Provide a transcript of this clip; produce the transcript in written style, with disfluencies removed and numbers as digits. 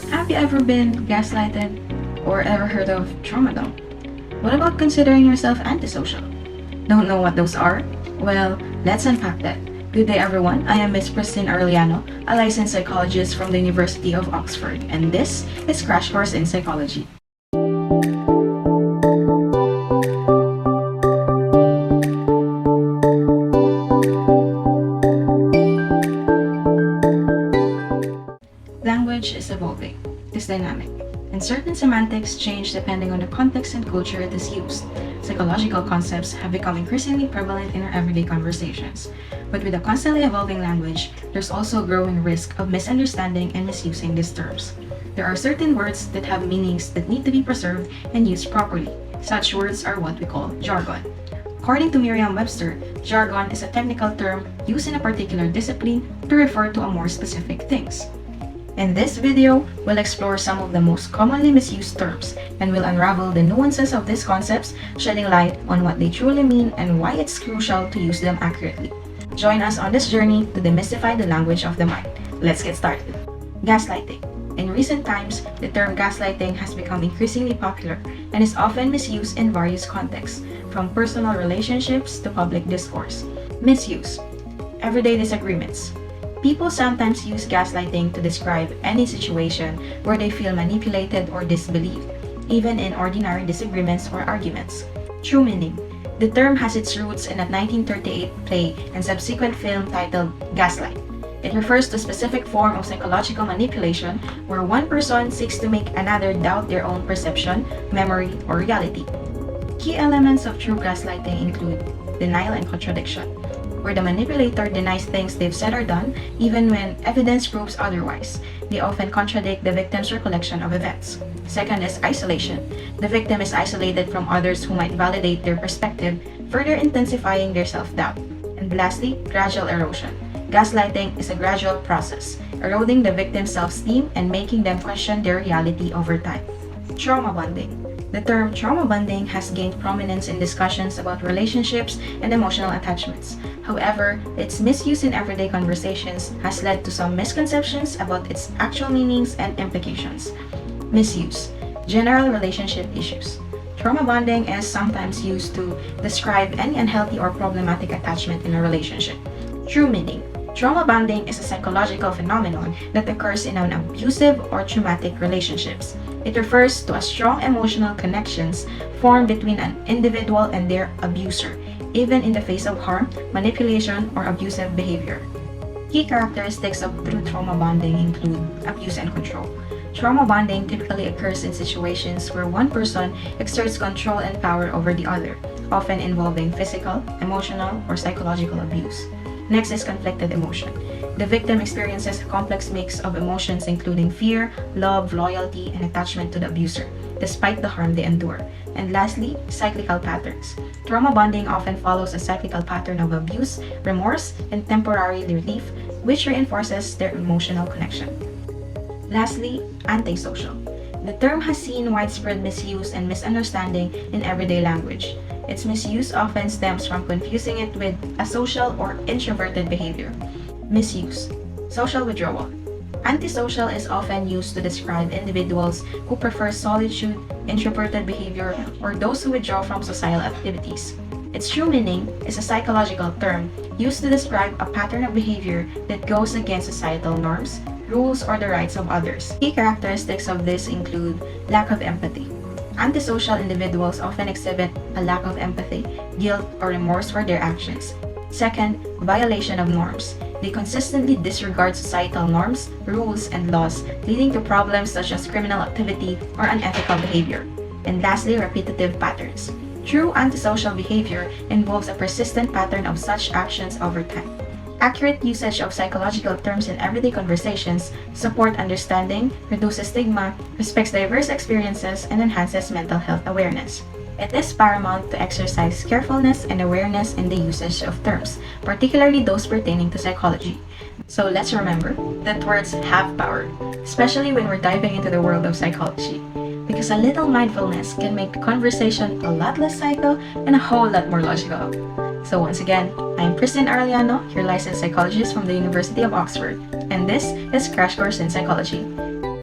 Have you ever been gaslighted or ever heard of trauma dump? What about considering yourself antisocial? Don't know what those are? Well, let's unpack that. Good day everyone, I am Miss Pristine Arellano, a licensed psychologist from the University of Oxford, and this is Crash Course in Psychology. Language is evolving, it is dynamic, and certain semantics change depending on the context and culture it is used. Psychological concepts have become increasingly prevalent in our everyday conversations. But with a constantly evolving language, there's also a growing risk of misunderstanding and misusing these terms. There are certain words that have meanings that need to be preserved and used properly. Such words are what we call jargon. According to Merriam-Webster, jargon is a technical term used in a particular discipline to refer to a more specific things. In this video, we'll explore some of the most commonly misused terms and we'll unravel the nuances of these concepts, shedding light on what they truly mean and why it's crucial to use them accurately. Join us on this journey to demystify the language of the mind. Let's get started. Gaslighting. In recent times, the term gaslighting has become increasingly popular and is often misused in various contexts, from personal relationships to public discourse. Misuse. Everyday disagreements. People sometimes use gaslighting to describe any situation where they feel manipulated or disbelieved, even in ordinary disagreements or arguments. True meaning. The term has its roots in a 1938 play and subsequent film titled Gaslight. It refers to a specific form of psychological manipulation where one person seeks to make another doubt their own perception, memory, or reality. Key elements of true gaslighting include denial and contradiction, where the manipulator denies things they've said or done, even when evidence proves otherwise. They often contradict the victim's recollection of events. Second is isolation. The victim is isolated from others who might validate their perspective, further intensifying their self-doubt. And lastly, gradual erosion. Gaslighting is a gradual process, eroding the victim's self-esteem and making them question their reality over time. Trauma bonding. The term trauma bonding has gained prominence in discussions about relationships and emotional attachments. However, its misuse in everyday conversations has led to some misconceptions about its actual meanings and implications. Misuse. General relationship issues. Trauma bonding is sometimes used to describe any unhealthy or problematic attachment in a relationship. True meaning. Trauma bonding is a psychological phenomenon that occurs in an abusive or traumatic relationships. It refers to a strong emotional connections formed between an individual and their abuser, even in the face of harm, manipulation, or abusive behavior. Key characteristics of true trauma bonding include abuse and control. Trauma bonding typically occurs in situations where one person exerts control and power over the other, often involving physical, emotional, or psychological abuse. Next is conflicted emotion. The victim experiences a complex mix of emotions including fear, love, loyalty, and attachment to the abuser, despite the harm they endure. And lastly, cyclical patterns. Trauma bonding often follows a cyclical pattern of abuse, remorse, and temporary relief, which reinforces their emotional connection. Lastly, antisocial. The term has seen widespread misuse and misunderstanding in everyday language. Its misuse often stems from confusing it with asocial or introverted behavior. Misuse. Social withdrawal. Antisocial is often used to describe individuals who prefer solitude, introverted behavior, or those who withdraw from societal activities. Its true meaning is a psychological term used to describe a pattern of behavior that goes against societal norms, rules, or the rights of others. Key characteristics of this include lack of empathy. Antisocial individuals often exhibit a lack of empathy, guilt, or remorse for their actions. Second, violation of norms. They consistently disregard societal norms, rules, and laws, leading to problems such as criminal activity or unethical behavior. And lastly, repetitive patterns. True antisocial behavior involves a persistent pattern of such actions over time. Accurate usage of psychological terms in everyday conversations support understanding, reduces stigma, respects diverse experiences, and enhances mental health awareness. It is paramount to exercise carefulness and awareness in the usage of terms, particularly those pertaining to psychology. So let's remember that words have power, especially when we're diving into the world of psychology, because a little mindfulness can make the conversation a lot less psycho and a whole lot more logical. So once again, I'm Pristine Arellano, your licensed psychologist from the University of Oxford, and this is Crash Course in Psychology.